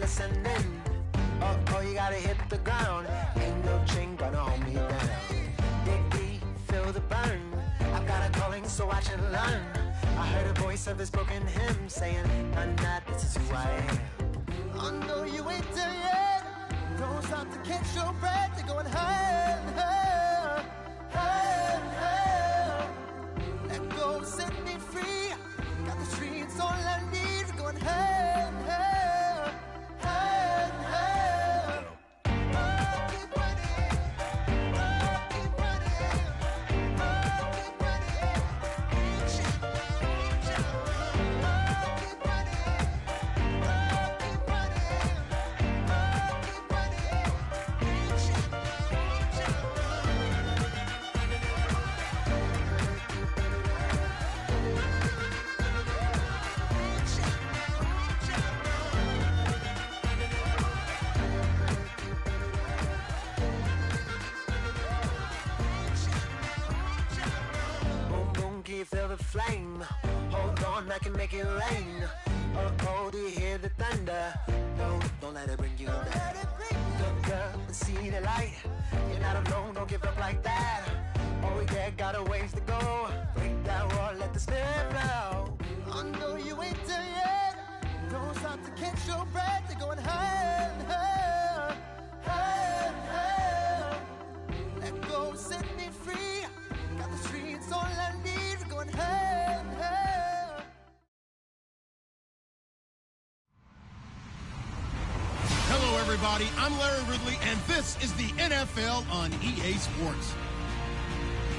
listening. Oh, you gotta hit the ground. Ain't no chain gonna hold me down. Dig deep, feel the burn. I've got a calling, so watch and learn. I heard a voice of this broken hymn saying, "I'm not, this is who I am." I know you ain't there yet. Don't stop to catch your breath. You're going higher and higher, higher and higher. Let go, set me free. Got the streets all I need. Going higher and higher, higher and higher. Oh, keep running. Oh, keep running. Oh, keep running. Reach out, reach out. Oh, keep running. Oh, keep running. Oh, keep running. Reach out, reach out. Boom, boom, can you feel the flame? Hold on, I can make it rain. Oh, do you hear the thunder? No, don't let it bring you down. Good girl, see the light. You're not alone, don't give up like that. Oh, yeah, got a ways to go. Break that wall, let the spirit flow. I know you ain't there yet. Don't stop to catch your breath. You're going higher and higher, higher and higher. Let go, set me free. Got the streets all I need. We're going higher and higher. Hello, everybody. I'm Larry Ridley, and this is the NFL on EA Sports.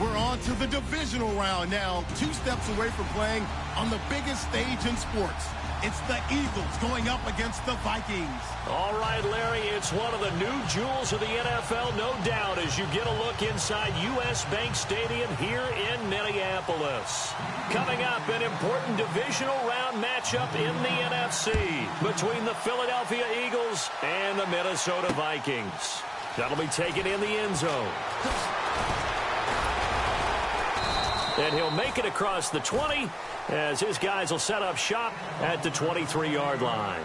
We're on to the divisional round now, 2 steps away from playing on the biggest stage in sports. It's the Eagles going up against the Vikings. All right, Larry, it's one of the new jewels of the NFL, no doubt, as you get a look inside U.S. Bank Stadium here in Minneapolis. Coming up, an important divisional round matchup in the NFC between the Philadelphia Eagles and the Minnesota Vikings. That'll be taken in the end zone. And he'll make it across the 20 as his guys will set up shop at the 23-yard line.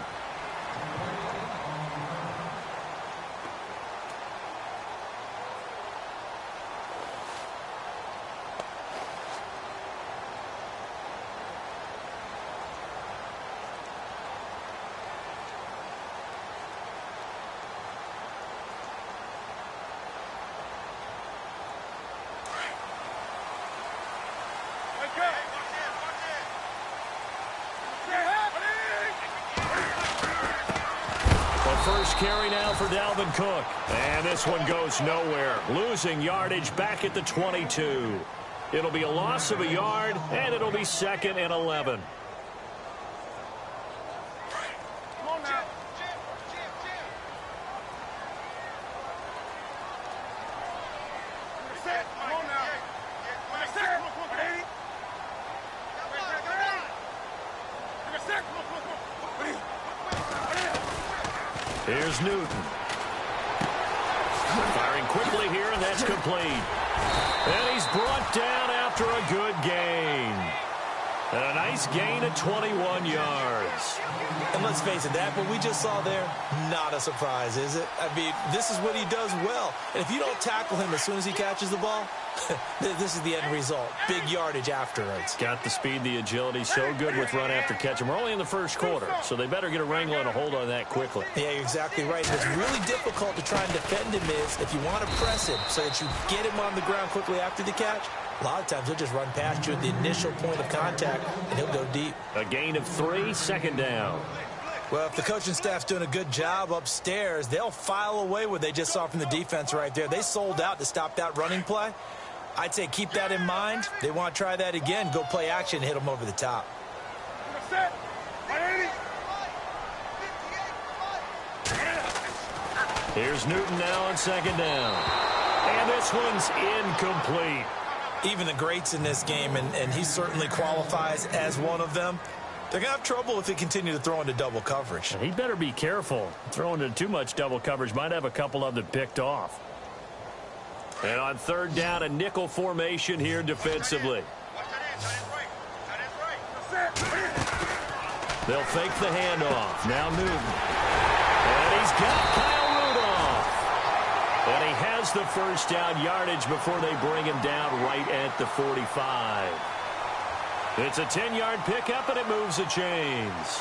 First carry now for Dalvin Cook. And this one goes nowhere. Losing yardage back at the 22. It'll be a loss of a yard, and it'll be 2nd and 11. Come on now. Come on now. Here's Newton. Firing quickly here, and that's complete. And he's brought down after a good gain. And a nice gain of 21 yards. And let's face it, that what we just saw there, not a surprise, is it? I mean, this is what he does well. And if you don't tackle him as soon as he catches the ball, this is the end result. Big yardage afterwards. Got the speed, the agility, so good with run after catch. And we're only in the first quarter, so they better get a wrangle and a hold on that quickly. Yeah, you're exactly right. What's really difficult to try and defend him is if you want to press him so that you get him on the ground quickly after the catch, a lot of times he'll just run past you at the initial point of contact, and he'll go deep. A gain of 3, 2nd down. Well, if the coaching staff's doing a good job upstairs, they'll file away what they just saw from the defense right there. They sold out to stop that running play. I'd say keep that in mind. They want to try that again. Go play action and hit them over the top. Here's Newton now on 2nd down. And this one's incomplete. Even the greats in this game, and he certainly qualifies as one of them, they're going to have trouble if they continue to throw into double coverage. He better be careful. Throwing into too much double coverage might have a couple of them picked off. And on 3rd down, a nickel formation here defensively. They'll fake the handoff. Now Newton. he's got Kyle Rudolph. And he has the first down yardage before they bring him down right at the 45. It's a 10-yard pickup, and it moves the chains.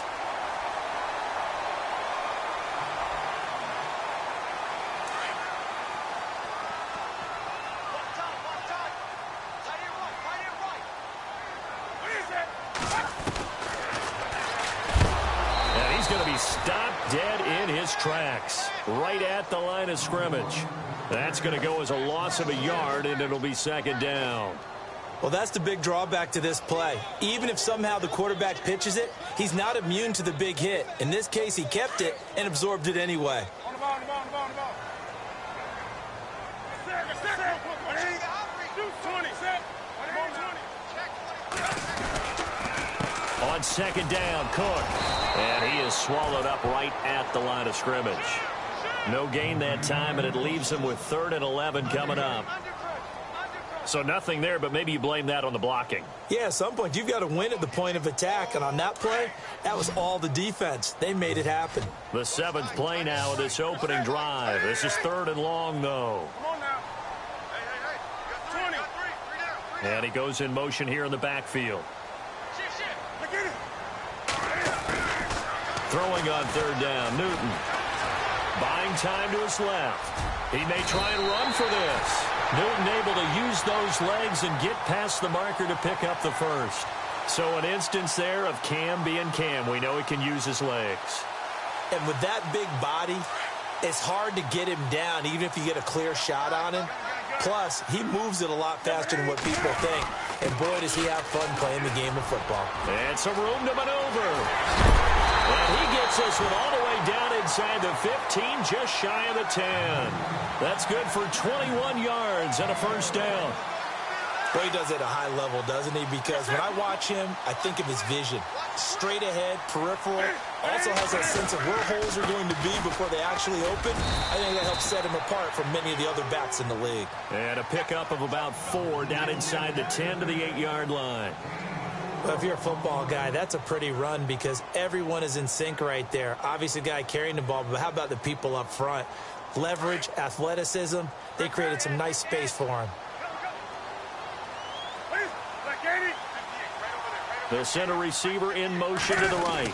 And he's going to be stopped dead in his tracks, right at the line of scrimmage. That's going to go as a loss of a yard, and it'll be second down. Well, that's the big drawback to this play. Even if somehow the quarterback pitches it, he's not immune to the big hit. In this case, he kept it and absorbed it anyway. On the ball, on the ball, on the ball, on the ball. On second down, Cook. And he is swallowed up right at the line of scrimmage. No gain that time, and it leaves him with 3rd and 11 coming up. So nothing there, but maybe you blame that on the blocking. Yeah, at some point, you've got to win at the point of attack. And on that play, that was all the defense. They made it happen. The 7th play now of this opening drive. This is 3rd and long, though. Come on now. Hey, 20. And he goes in motion here in the backfield. Look at it. Throwing on 3rd down, Newton. Buying time to his left. He may try and run for this. Newton able to use those legs and get past the marker to pick up the first. So an instance there of Cam being Cam. We know he can use his legs. And with that big body, it's hard to get him down, even if you get a clear shot on him. Plus, he moves it a lot faster than what people think. And boy, does he have fun playing the game of football. And some room to maneuver. And he gets us with all the way down inside the 15, just shy of the 10. That's good for 21 yards and a first down. Well, he does it at a high level, doesn't he? Because when I watch him, I think of his vision. Straight ahead, peripheral. Also has that sense of where holes are going to be before they actually open. I think that helps set him apart from many of the other backs in the league. And a pickup of about 4 down inside the 10 to the 8-yard line. Well, if you're a football guy, that's a pretty run because everyone is in sync right there. Obviously, the guy carrying the ball, but how about the people up front? Leverage, athleticism, they created some nice space for him. The center receiver in motion to the right.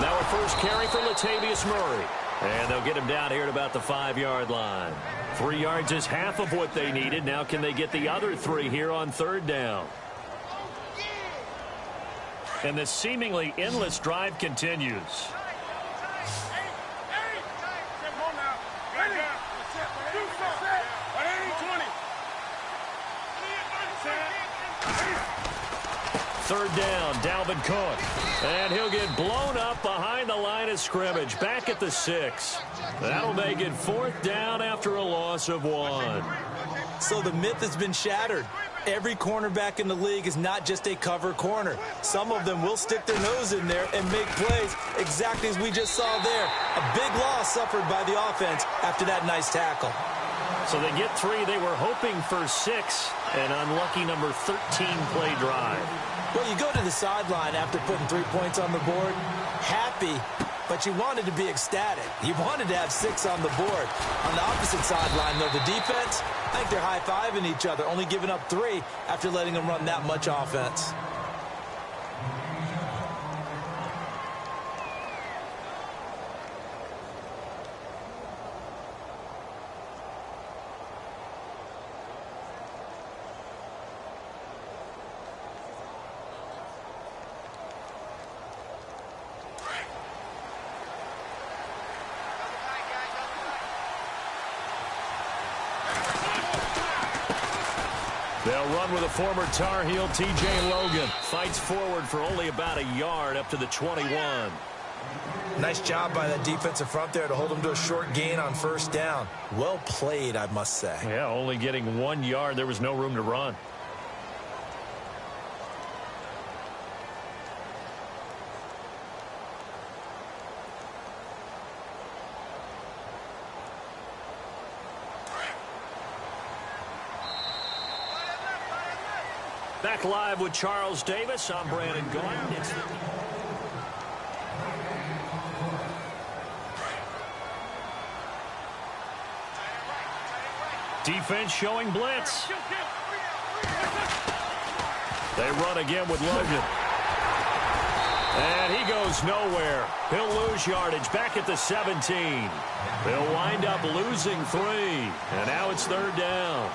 Now a first carry for Latavius Murray. And they'll get him down here at about the 5-yard line. 3 yards is half of what they needed. Now can they get the other 3 here on 3rd down? And the seemingly endless drive continues. Third down, Dalvin Cook. And he'll get blown up behind the line of scrimmage, back at the 6. That'll make it 4th down after a loss of 1. So the myth has been shattered. Every cornerback in the league is not just a cover corner. Some of them will stick their nose in there and make plays exactly as we just saw there. A big loss suffered by the offense after that nice tackle. So they get 3. They were hoping for 6. An unlucky number 13 play drive. Well, you go to the sideline after putting 3 points on the board, happy, but you wanted to be ecstatic. You wanted to have 6 on the board. On the opposite sideline, though, the defense, I think they're high-fiving each other, only giving up 3 after letting them run that much offense. They'll run with a former Tar Heel, T.J. Logan. Fights forward for only about a yard up to the 21. Nice job by that defensive front there to hold them to a short gain on 1st down. Well played, I must say. Yeah, only getting 1 yard. There was no room to run. Back live with Charles Davis. I'm Brandon Gordon. Defense showing blitz. They run again with Logan. And he goes nowhere. He'll lose yardage back at the 17. They'll wind up losing 3. And now it's 3rd down.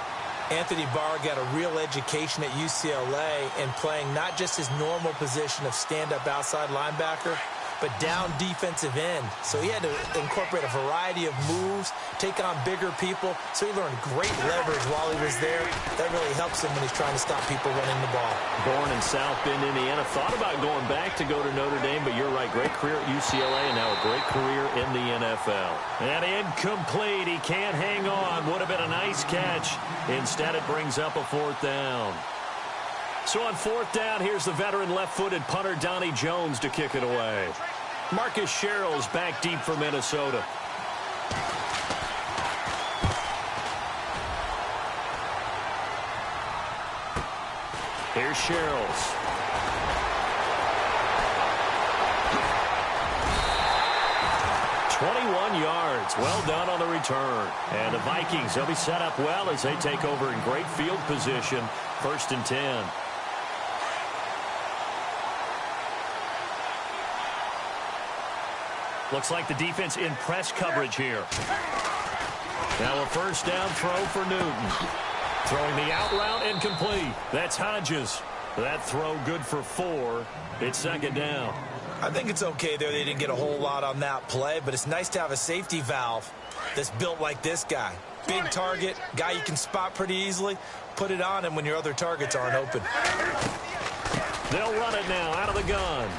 Anthony Barr got a real education at UCLA in playing not just his normal position of stand-up outside linebacker, but down defensive end. So he had to incorporate a variety of moves, take on bigger people. So he learned great leverage while he was there. That really helps him when he's trying to stop people running the ball. Born in South Bend, Indiana. Thought about going back to go to Notre Dame, but you're right. Great career at UCLA and now a great career in the NFL. And incomplete. He can't hang on. Would have been a nice catch. Instead, it brings up a 4th down. So on 4th down, here's the veteran left-footed punter Donnie Jones to kick it away. Marcus Sherrill's back deep for Minnesota. Here's Sherrill's. Yards. Well done on the return. And the Vikings, they'll be set up well as they take over in great field position. 1st and 10. Looks like the defense in press coverage here. Now a 1st down throw for Newton. Throwing the out route incomplete. That's Hodges. That throw good for 4. It's 2nd down. I think it's okay there. They didn't get a whole lot on that play, but it's nice to have a safety valve that's built like this guy. Big target, guy you can spot pretty easily. Put it on him when your other targets aren't open. They'll run it now out of the gun.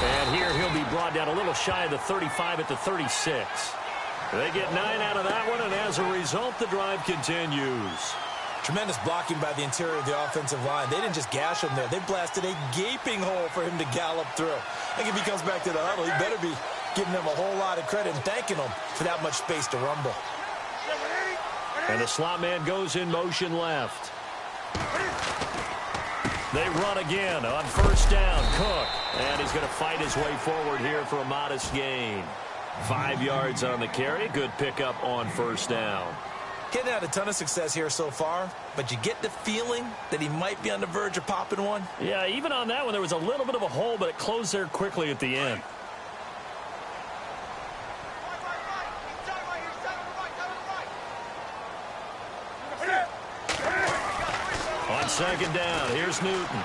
And here he'll be brought down a little shy of the 35 at the 36. They get 9 out of that one, and as a result, the drive continues. Tremendous blocking by the interior of the offensive line. They didn't just gash him there. They blasted a gaping hole for him to gallop through. I think if he comes back to the huddle, he better be giving them a whole lot of credit and thanking them for that much space to rumble. And the slot man goes in motion left. They run again on 1st down. Cook. And he's going to fight his way forward here for a modest gain. 5 yards on the carry. Good pickup on 1st down. Getting had a ton of success here so far, but you get the feeling that he might be on the verge of popping one. Yeah, even on that one, there was a little bit of a hole, but it closed there quickly at the end. On 2nd down, here's Newton.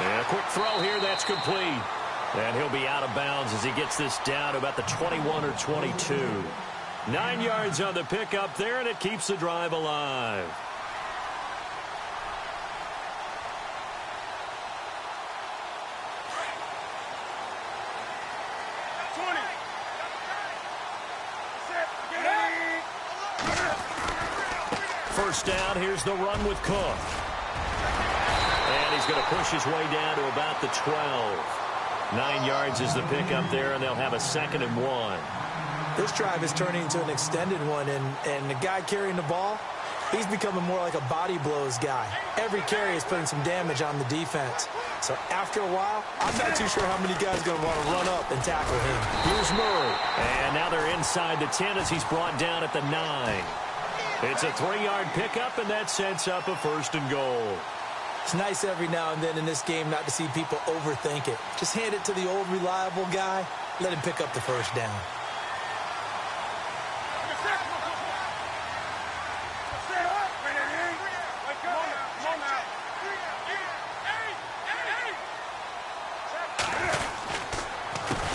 And a quick throw here, that's complete. And he'll be out of bounds as he gets this down to about the 21 or 22. 9 yards on the pickup there, and it keeps the drive alive. First down, here's the run with Cook. And he's going to push his way down to about the 12. 9 yards is the pickup there, and they'll have a 2nd and 1. This drive is turning into an extended one, and the guy carrying the ball, he's becoming more like a body blows guy. Every carry is putting some damage on the defense. So after a while, I'm not too sure how many guys are going to want to run up and tackle him. Here's Murray. And now they're inside the 10 as he's brought down at the 9. It's a 3-yard pickup, and that sets up a 1st and goal. It's nice every now and then in this game not to see people overthink it. Just hand it to the old reliable guy. Let him pick up the 1st down.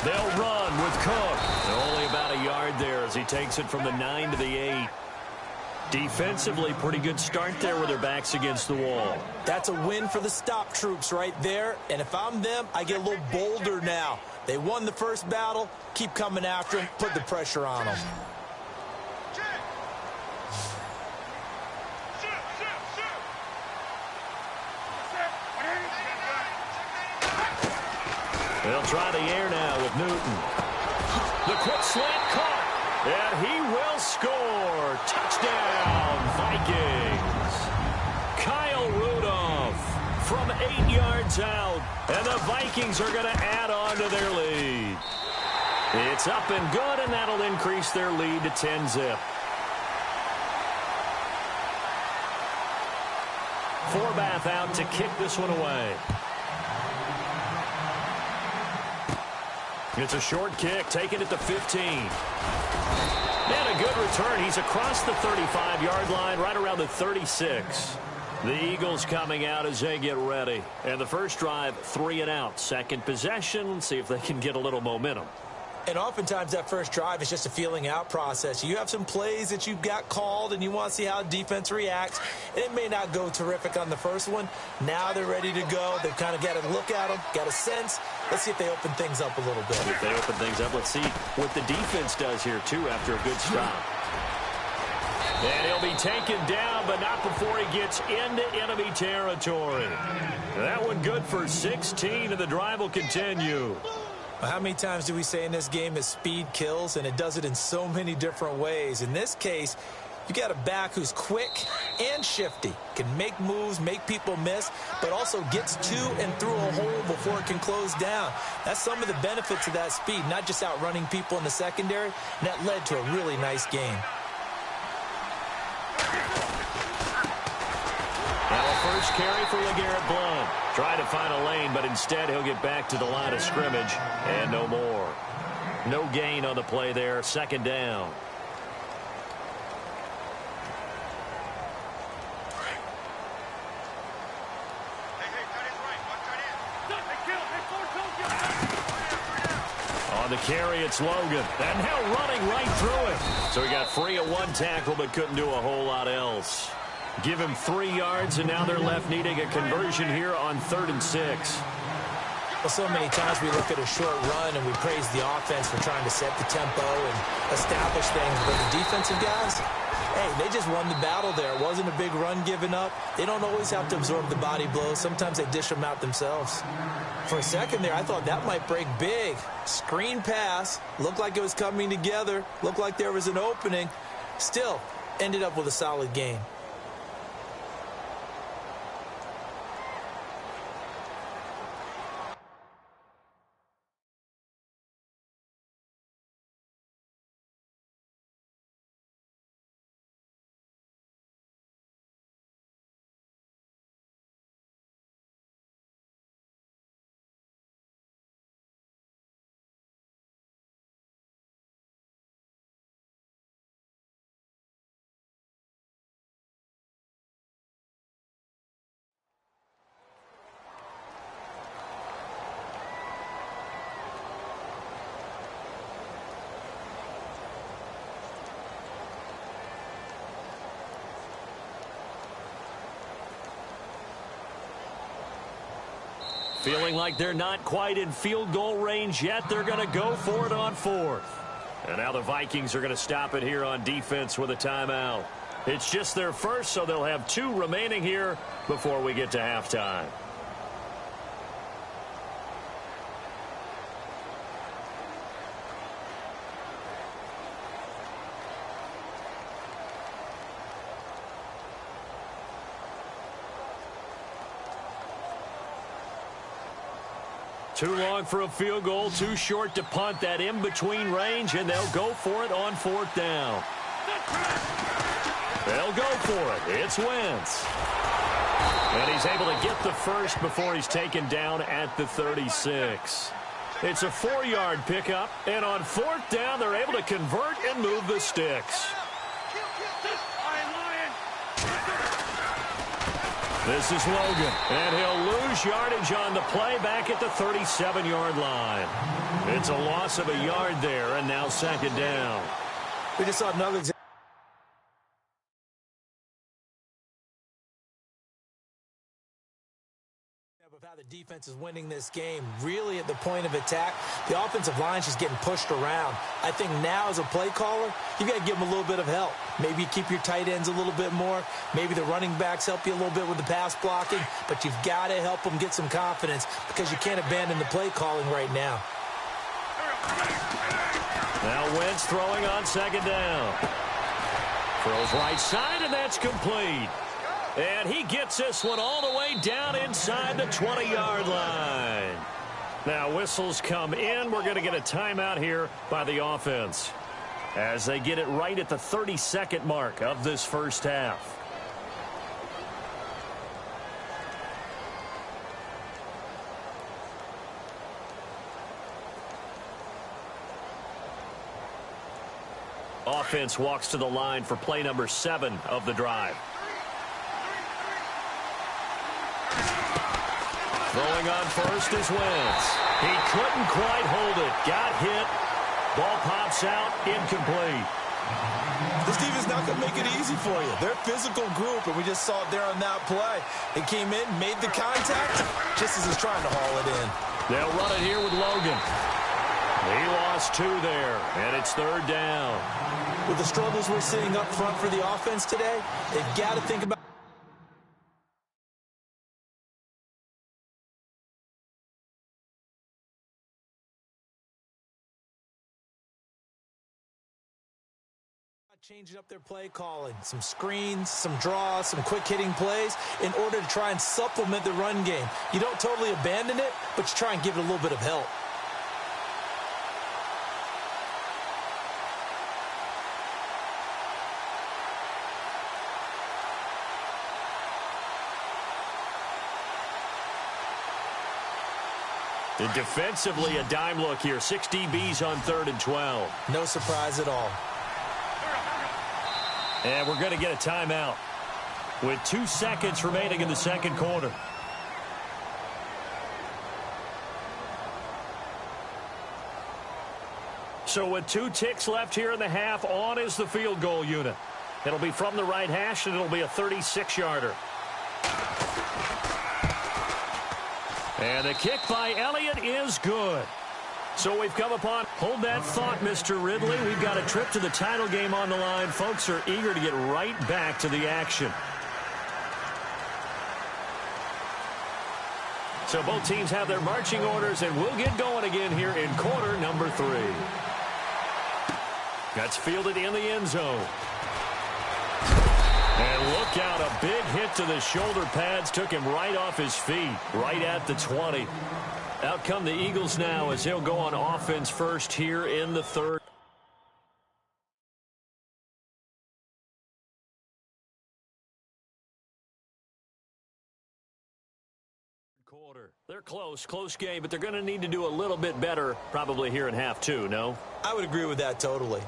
They'll run with Cook. Only about a yard there as he takes it from the 9 to the 8. Defensively, pretty good start there with their backs against the wall. That's a win for the stop troops right there. And if I'm them, I get a little bolder now. They won the first battle. Keep coming after them. Put the pressure on them. They'll try the air now with Newton. The quick slant caught. And he will score. Touchdown, Vikings. Kyle Rudolph from 8 yards out. And the Vikings are going to add on to their lead. It's up and good, and that'll increase their lead to 10-zip. Forbath out to kick this one away. It's a short kick, taking it to 15. And a good return. He's across the 35-yard line, right around the 36. The Eagles coming out as they get ready. And the first drive, 3 and out. Second possession, see if they can get a little momentum. And oftentimes that first drive is just a feeling out process. You have some plays that you've got called and you want to see how defense reacts. And it may not go terrific on the first one. Now they're ready to go. They've kind of got to look at them, got a sense. Let's see if they open things up a little bit. If they open things up, let's see what the defense does here, too, after a good stop. And he'll be taken down, but not before he gets into enemy territory. That one good for 16, and the drive will continue. How many times do we say in this game that speed kills, and it does it in so many different ways? In this case, you got a back who's quick and shifty, can make moves, make people miss, but also gets to and through a hole before it can close down. That's some of the benefits of that speed, not just outrunning people in the secondary, and that led to a really nice game. Now a first carry for LeGarrette Blount. Trying to find a lane, but instead he'll get back to the line of scrimmage, and no more. No gain on the play there. Second down. On the carry, it's Logan. And now running right through it. So he got free of one tackle, but couldn't do a whole lot else. Give him 3 yards, and now they're left needing a conversion here on 3rd and 6. Well, so many times we look at a short run and we praise the offense for trying to set the tempo and establish things. But the defensive guys, hey, they just won the battle there. It wasn't a big run given up. They don't always have to absorb the body blows. Sometimes they dish them out themselves. For a second there, I thought that might break big. Screen pass. Looked like it was coming together. Looked like there was an opening. Still, ended up with a solid game. Feeling like they're not quite in field goal range yet. They're going to go for it on 4th. And now the Vikings are going to stop it here on defense with a timeout. It's just their first, so they'll have 2 remaining here before we get to halftime. Too long for a field goal, too short to punt. That in-between range, and they'll go for it on 4th down. They'll go for it. It's Wentz. And he's able to get the first before he's taken down at the 36. It's a 4-yard pickup, and on 4th down, they're able to convert and move the sticks. This is Logan, and he'll lose yardage on the play back at the 37-yard line. It's a loss of a yard there, and now 2nd down. We just saw another example of how the defense is winning this game. Really at the point of attack, the offensive line's just getting pushed around. I think now as a play caller, you've got to give them a little bit of help. Maybe you keep your tight ends a little bit more. Maybe the running backs help you a little bit with the pass blocking, but you've got to help them get some confidence because you can't abandon the play calling right now. Now Wentz throwing on 2nd down. Throws right side, and that's complete. And he gets this one all the way down inside the 20-yard line. Now whistles come in. We're going to get a timeout here by the offense as they get it right at the 32nd mark of this first half. Offense walks to the line for play number 7 of the drive. Throwing on first is Wentz. He couldn't quite hold it. Got hit. Ball pops out. Incomplete. This defense not going to make it easy for you. They're a physical group, and we just saw it there on that play. He came in, made the contact, just as he's trying to haul it in. They'll run it here with Logan. He lost 2 there, and it's 3rd down. With the struggles we're seeing up front for the offense today, they've got to think about changing up their play calling, some screens, some draws, some quick hitting plays in order to try and supplement the run game. You don't totally abandon it, but you try and give it a little bit of help. And defensively, a dime look here. 6 DBs on 3rd and 12. No surprise at all. And we're going to get a timeout with 2 seconds remaining in the second quarter. So with 2 ticks left here in the half, on is the field goal unit. It'll be from the right hash, and it'll be a 36-yarder. And the kick by Elliott is good. So we've come upon, hold that thought, Mr. Ridley. We've got a trip to the title game on the line. Folks are eager to get right back to the action. So both teams have their marching orders, and we'll get going again here in quarter number 3. That's fielded in the end zone. And look out, a big hit to the shoulder pads. Took him right off his feet, right at the 20. Out come the Eagles now as they'll go on offense first here in the 3rd quarter. They're close game, but they're going to need to do a little bit better probably here in half 2, no? I would agree with that totally.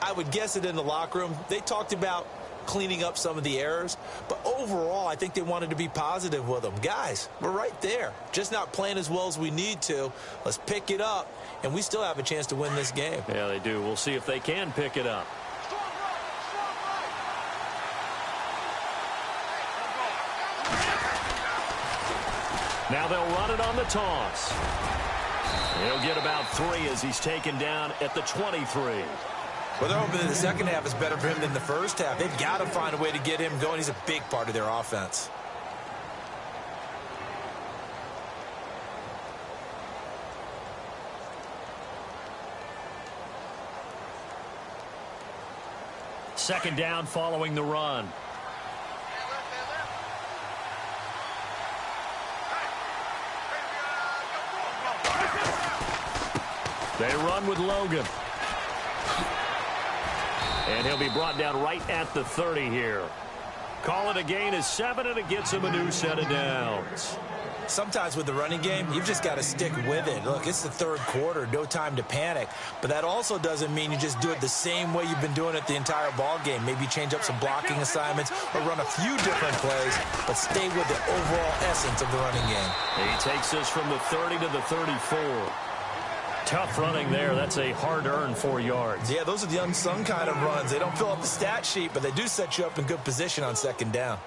I would guess it in the locker room. They talked about cleaning up some of the errors, but overall I think they wanted to be positive with them. Guys, we're right there, just not playing as well as we need to. Let's pick it up, and we still have a chance to win this game. Yeah, they do. We'll see if they can pick it up. Now they'll run it on the toss. He'll get about 3 as he's taken down at the 23. Well, they're hoping that the second half is better for him than the first half. They've got to find a way to get him going. He's a big part of their offense. Second down following the run. They run with Logan. And he'll be brought down right at the 30 here. Call it a gain of 7, and it gets him a new set of downs. Sometimes with the running game, you've just got to stick with it. Look, it's the 3rd quarter, no time to panic. But that also doesn't mean you just do it the same way you've been doing it the entire ball game. Maybe change up some blocking assignments or run a few different plays, but stay with the overall essence of the running game. He takes us from the 30 to the 34. Tough running there. That's a hard-earned 4 yards. Yeah, those are the unsung kind of runs. They don't fill up the stat sheet, but they do set you up in good position on second down.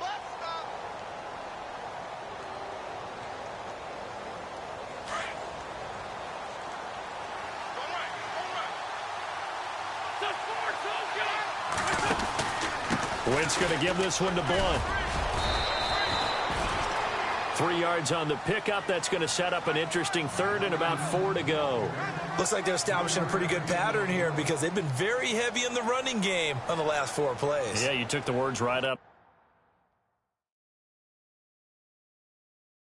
Wentz going to give this one to Blunt. 3 yards on the pickup. That's going to set up an interesting 3rd and about 4 to go. Looks like they're establishing a pretty good pattern here because they've been very heavy in the running game on the last 4 plays. Yeah, you took the words right up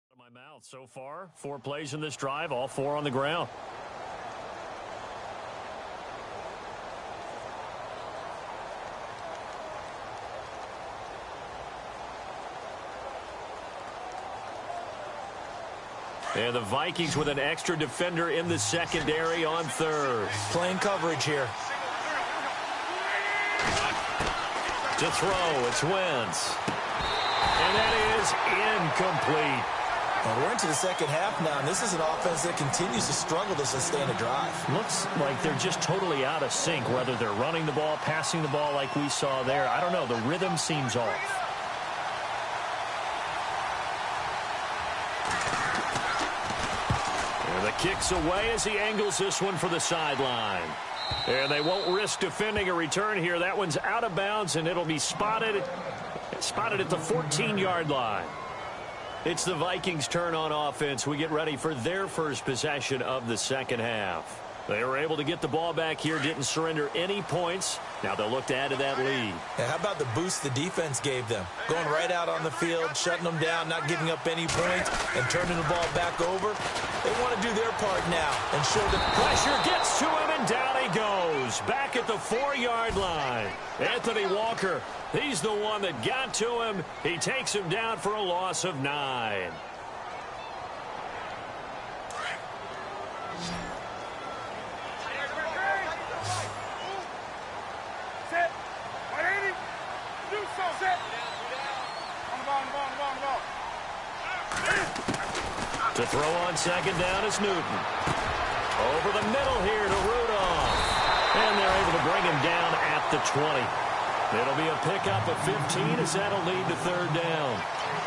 out of my mouth. So far, 4 plays in this drive, all 4 on the ground. And the Vikings with an extra defender in the secondary on 3rd. Playing coverage here. To throw, it's Wentz. And that is incomplete. And we're into the second half now, and this is an offense that continues to struggle to sustain a drive. Looks like they're just totally out of sync, whether they're running the ball, passing the ball like we saw there. I don't know. The rhythm seems off. And the kick's away as he angles this one for the sideline. And they won't risk defending a return here. That one's out of bounds, and it'll be spotted at the 14-yard line. It's the Vikings' turn on offense. We get ready for their first possession of the second half. They were able to get the ball back here, didn't surrender any points. Now they'll look to add to that lead. And how about the boost the defense gave them? Going right out on the field, shutting them down, not giving up any points, and turning the ball back over. They want to do their part now and show the pressure gets to him, and down he goes. Back at the 4-yard line. Anthony Walker, he's the one that got to him. He takes him down for a loss of 9. To throw on second down is Newton. Over the middle here to Rudolph. And they're able to bring him down at the 20. It'll be a pickup of 15 as that'll lead to third down.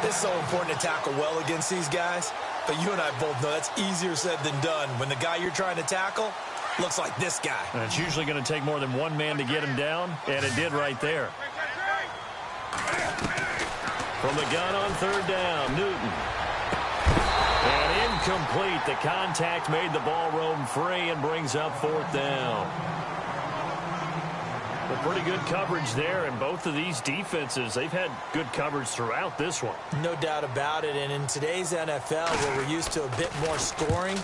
It's so important to tackle well against these guys. But you and I both know that's easier said than done. When the guy you're trying to tackle looks like this guy. And it's usually going to take more than one man to get him down, and it did right there. From the gun on third down, Newton. And incomplete. The contact made the ball roam free and brings up fourth down. Well, pretty good coverage there, and both of these defenses, they've had good coverage throughout this one. No doubt about it, and in today's NFL, where we're used to a bit more scoring,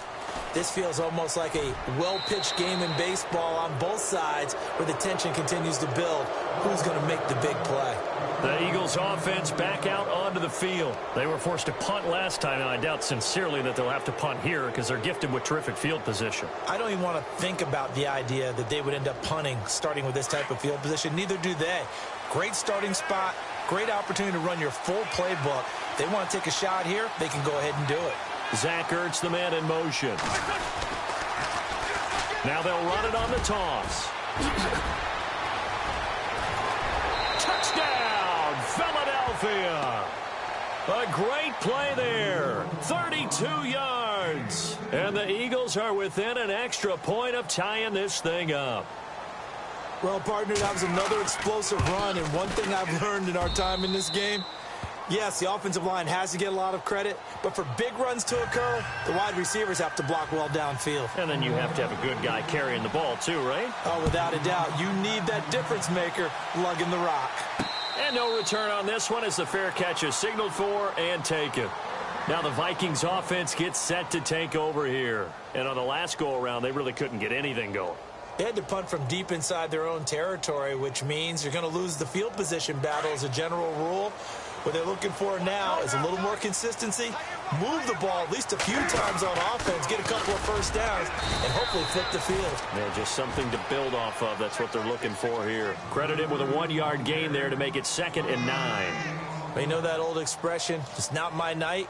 this feels almost like a well-pitched game in baseball on both sides where the tension continues to build. Who's going to make the big play? The Eagles offense back out onto the field. They were forced to punt last time, and I doubt sincerely that they'll have to punt here because they're gifted with terrific field position. I don't even want to think about the idea that they would end up punting starting with this type of field position. Neither do they. Great starting spot, great opportunity to run your full playbook. They want to take a shot here, they can go ahead and do it. Zach Ertz, the man in motion. Now they'll run it on the toss. Touchdown, Philadelphia. A great play there. 32 yards. And the Eagles are within an extra point of tying this thing up. Well, partner, that was another explosive run. And one thing I've learned in our time in this game, yes, the offensive line has to get a lot of credit, but for big runs to occur, the wide receivers have to block well downfield. And then you have to have a good guy carrying the ball too, right? Oh, without a doubt. You need that difference maker lugging the rock. And no return on this one as the fair catch is signaled for and taken. Now the Vikings offense gets set to take over here. And on the last go-around, they really couldn't get anything going. They had to punt from deep inside their own territory, which means you're going to lose the field position battle as a general rule. What they're looking for now is a little more consistency, move the ball at least a few times on offense, get a couple of first downs, and hopefully flip the field. Yeah, just something to build off of. That's what they're looking for here. Credited with a 1-yard gain there to make it 2nd and 9. They know that old expression, it's not my night.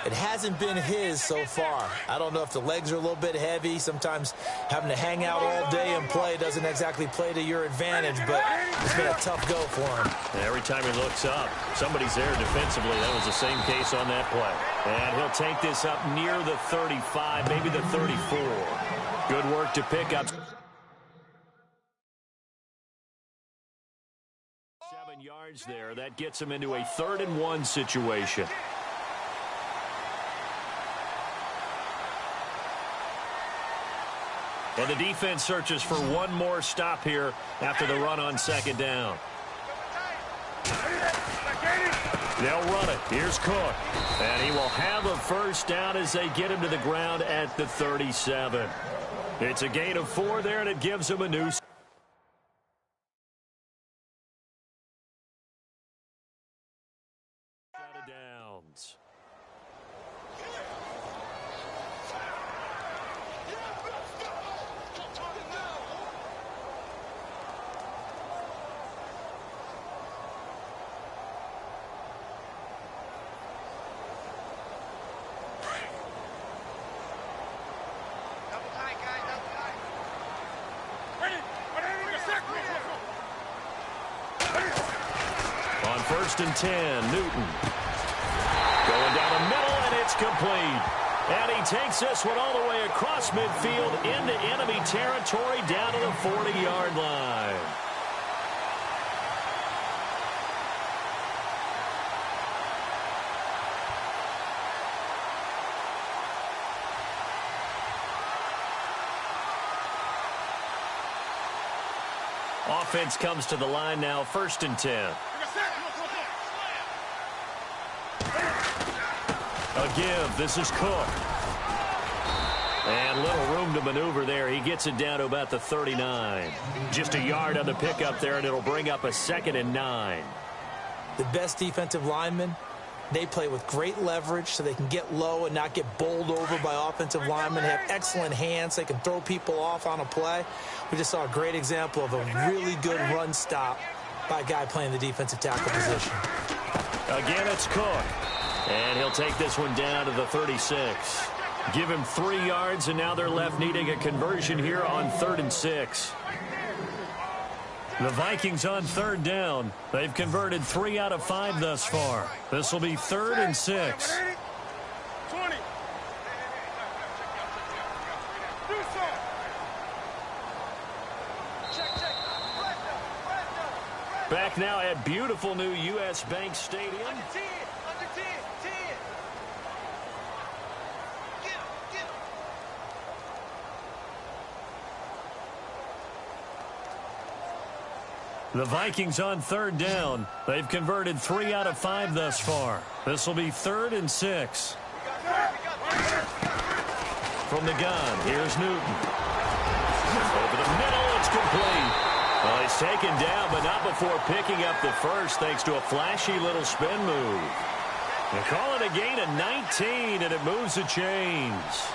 It hasn't been his so far. I don't know if the legs are a little bit heavy. Sometimes having to hang out all day and play doesn't exactly play to your advantage, but it's been a tough go for him. And every time he looks up, somebody's there defensively. That was the same case on that play. And he'll take this up near the 35, maybe the 34. Good work to pick up 7 yards there. That gets him into a 3rd and 1 situation. And the defense searches for one more stop here after the run on 2nd down. They'll run it. Here's Cook. And he will have a first down as they get him to the ground at the 37. It's a gain of 4 there, and it gives him a new downs. first and 10. Newton. Going down the middle, and it's complete. And he takes this one all the way across midfield into enemy territory down to the 40-yard line. Offense comes to the line now, first and 10. A give. This is Cook. And little room to maneuver there. He gets it down to about the 39. Just a yard on the pickup there, and it'll bring up a 2nd and 9. The best defensive linemen, they play with great leverage so they can get low and not get bowled over by offensive linemen. They have excellent hands. They can throw people off on a play. We just saw a great example of a really good run stop by a guy playing the defensive tackle position. Again, it's Cook. And he'll take this one down to the 36. Give him 3 yards, and now they're left needing a conversion here on 3rd and 6. The Vikings on 3rd down. They've converted 3 out of 5 thus far. This will be 3rd and 6. 20. Back now at beautiful new U.S. Bank Stadium. Under 10. The Vikings on 3rd down. They've converted 3 out of 5 thus far. This will be 3rd and 6. From the gun, here's Newton. Over the middle, it's complete. Well, he's taken down, but not before picking up the first, thanks to a flashy little spin move. They call it a gain of 19, and it moves the chains.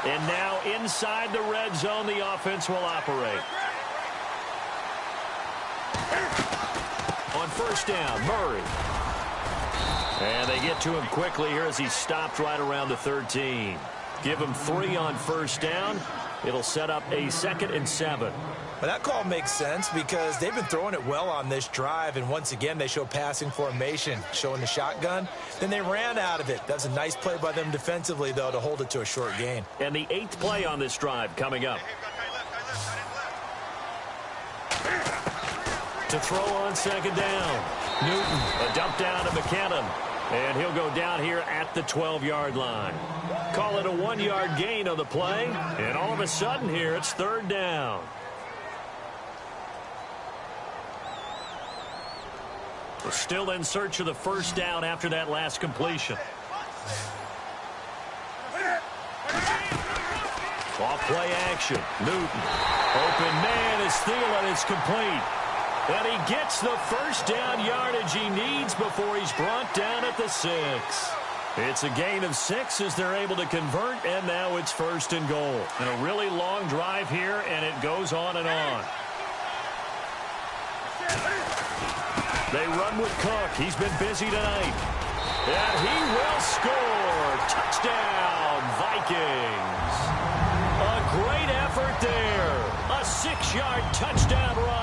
And now inside the red zone, the offense will operate. On first down, Murray. And they get to him quickly here as he's stopped right around the 13. Give him 3 on first down. It'll set up a 2nd and 7. Well, that call makes sense because they've been throwing it well on this drive, and once again they show passing formation, showing the shotgun. Then they ran out of it. That's a nice play by them defensively, though, to hold it to a short gain. And the 8th play on this drive coming up. To throw on 2nd down. Newton, a dump down to McKinnon. And he'll go down here at the 12-yard line. Call it a 1-yard gain on the play. And all of a sudden here, it's 3rd down. We're still in search of the first down after that last completion. Off play action. Newton. Open man is Thielen. It's complete. And he gets the first down yardage he needs before he's brought down at the 6. It's a gain of 6 as they're able to convert, and now it's 1st and goal. And a really long drive here, and it goes on and on. They run with Cook. He's been busy tonight. And he will score. Touchdown, Vikings. A great effort there. A 6-yard touchdown run.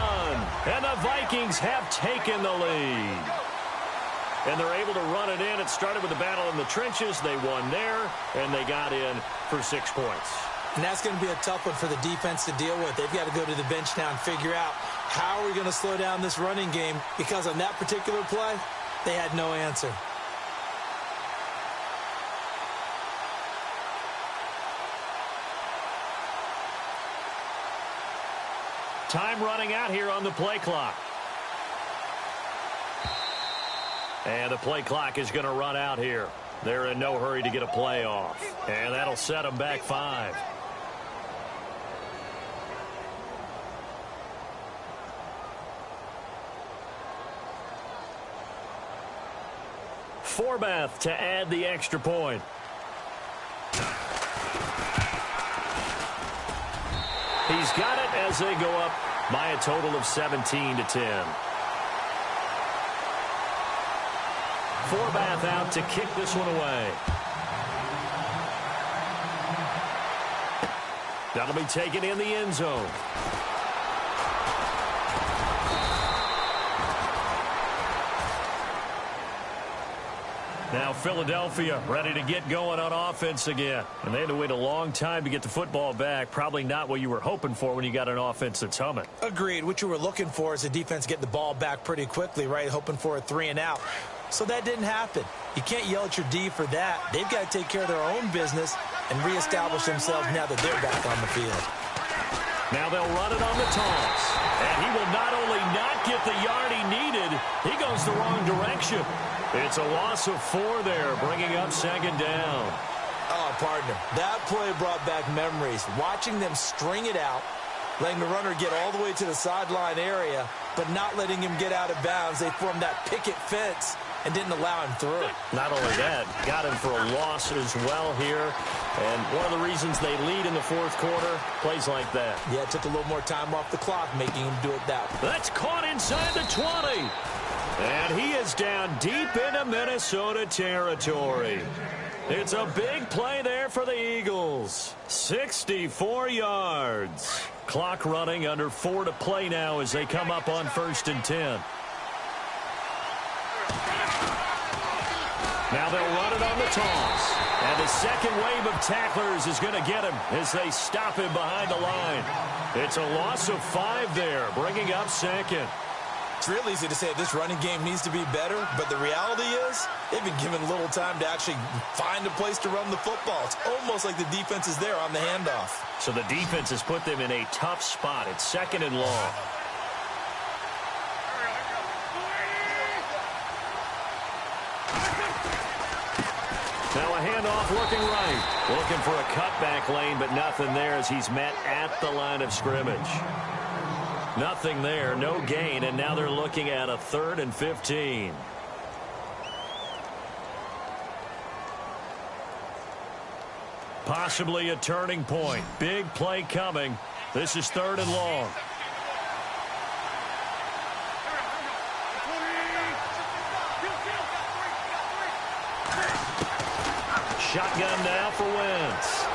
And the Vikings have taken the lead. And they're able to run it in. It started with a battle in the trenches. They won there, and they got in for 6 points. And that's going to be a tough one for the defense to deal with. They've got to go to the bench now and figure out how are we going to slow down this running game, because on that particular play, they had no answer. Time running out here on the play clock. And the play clock is going to run out here. They're in no hurry to get a play off. And that'll set them back 5. Forbath to add the extra point. He's got it as they go up by a total of 17-10. Forbath out to kick this one away. That'll be taken in the end zone. Now Philadelphia ready to get going on offense again. And they had to wait a long time to get the football back. Probably not what you were hoping for when you got an offense that's humming. Agreed. What you were looking for is the defense get the ball back pretty quickly, right? Hoping for a 3 and out. So that didn't happen. You can't yell at your D for that. They've got to take care of their own business and reestablish themselves now that they're back on the field. Now they'll run it on the toss. And he will not only not get the yard he needed, he goes the wrong direction. It's a loss of 4 there, bringing up second down. Oh, partner, that play brought back memories. Watching them string it out, letting the runner get all the way to the sideline area, but not letting him get out of bounds. They formed that picket fence and didn't allow him through. Not only that, got him for a loss as well here. And one of the reasons they lead in the fourth quarter, plays like that. Yeah, it took a little more time off the clock, making him do it that way. That's caught inside the 20. And he is down deep into Minnesota territory. It's a big play there for the Eagles. 64 yards. Clock running, under 4 to play now as they come up on 1st and 10. Now they'll run it on the toss. And the second wave of tacklers is going to get him as they stop him behind the line. It's a loss of 5 there, bringing up second. It's real easy to say this running game needs to be better, but the reality is they've been given little time to actually find a place to run the football. It's almost like the defense is there on the handoff. So the defense has put them in a tough spot. It's 2nd and long. Now a handoff looking right. Looking for a cutback lane, but nothing there as he's met at the line of scrimmage. Nothing there, no gain, and now they're looking at a 3rd and 15. Possibly a turning point. Big play coming. This is 3rd and long. Shotgun now for Wentz.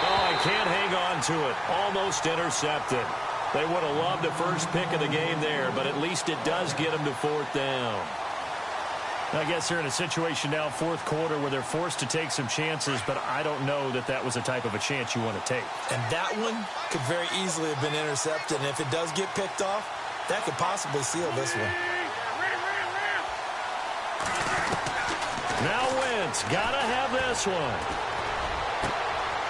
Oh, he can't hang on to it. Almost intercepted. They would have loved the first pick of the game there, but at least it does get them to 4th down. I guess they're in a situation now, 4th quarter, where they're forced to take some chances, but I don't know that that was the type of a chance you want to take. And that one could very easily have been intercepted, and if it does get picked off, that could possibly seal this one. Now Wentz, gotta have this one.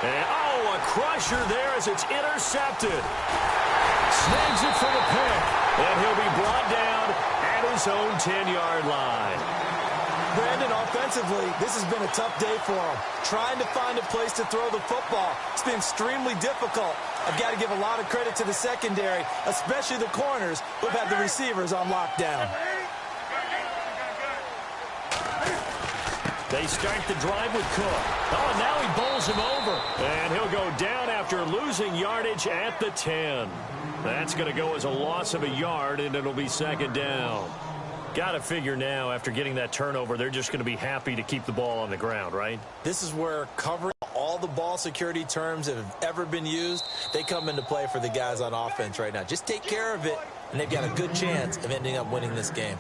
And, oh, a crusher there as it's intercepted. Snags it for the pick. And he'll be brought down at his own 10-yard line. Brandon, offensively, this has been a tough day for him. Trying to find a place to throw the football. It's been extremely difficult. I've got to give a lot of credit to the secondary, especially the corners who have had the receivers on lockdown. They start the drive with Cook. Oh, and now he bowls him over. And he'll go down after losing yardage at the 10. That's going to go as a loss of a yard, and it'll be 2nd down. Got to figure now, after getting that turnover, they're just going to be happy to keep the ball on the ground, right? This is where covering all the ball security terms that have ever been used, they come into play for the guys on offense right now. Just take care of it, and they've got a good chance of ending up winning this game.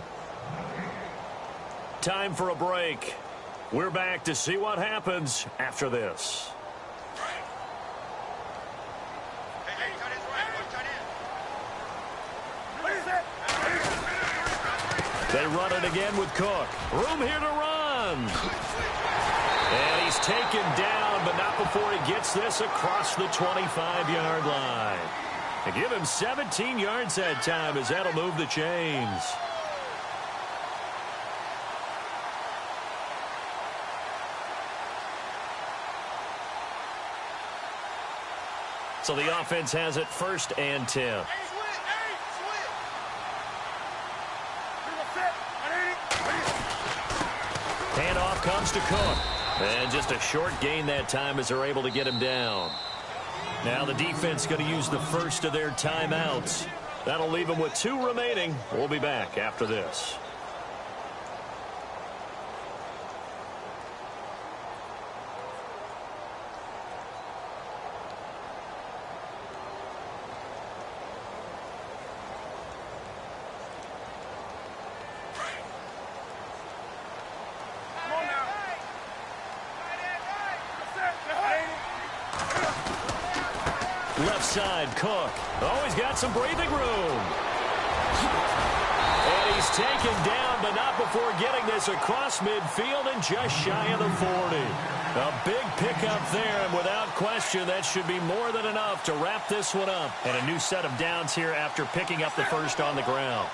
Time for a break. We're back to see what happens after this. They run it again with Cook. Room here to run. And he's taken down, but not before he gets this across the 25-yard line. They give him 17 yards that time as that'll move the chains. So the offense has it 1st and 10. Handoff comes to Cook. And just a short gain that time as they're able to get him down. Now the defense going to use the first of their timeouts. That'll leave them with 2 remaining. We'll be back after this. Left side, Cook. Oh, he's got some breathing room. And he's taken down, but not before getting this across midfield and just shy of the 40. A big pickup there, and without question, that should be more than enough to wrap this one up. And a new set of downs here after picking up the first on the ground.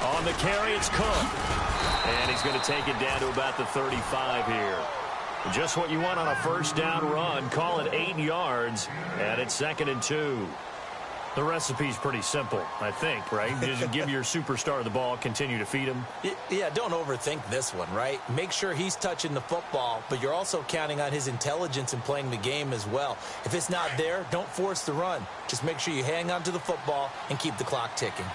On the carry, it's Cook. And he's going to take it down to about the 35 here. Just what you want on a first down run. Call it 8 yards, and it's 2nd and 2. The recipe's pretty simple, I think, right? Just give your superstar the ball, continue to feed him. Yeah, don't overthink this one, right? Make sure he's touching the football, but you're also counting on his intelligence in playing the game as well. If it's not there, don't force the run. Just make sure you hang on to the football and keep the clock ticking.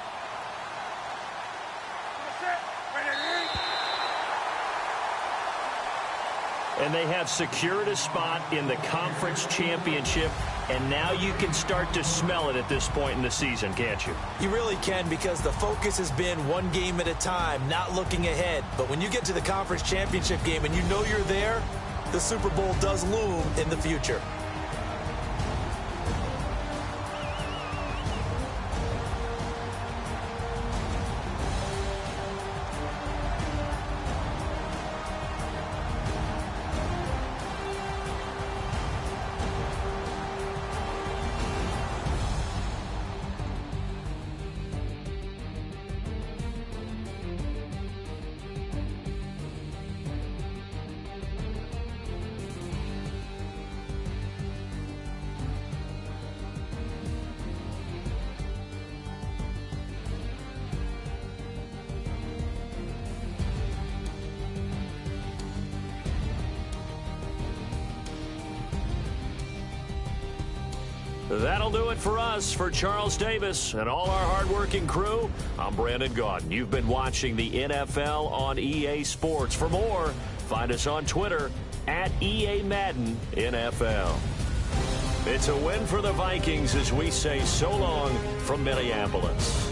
And they have secured a spot in the conference championship, and now you can start to smell it at this point in the season, can't you? You really can, because the focus has been one game at a time, not looking ahead. But when you get to the conference championship game and you know you're there, the Super Bowl does loom in the future. That'll do it for us. For Charles Davis and all our hardworking crew, I'm Brandon Gaudin. You've been watching the NFL on EA Sports. For more, find us on Twitter at EA Madden NFL. It's a win for the Vikings as we say so long from Minneapolis.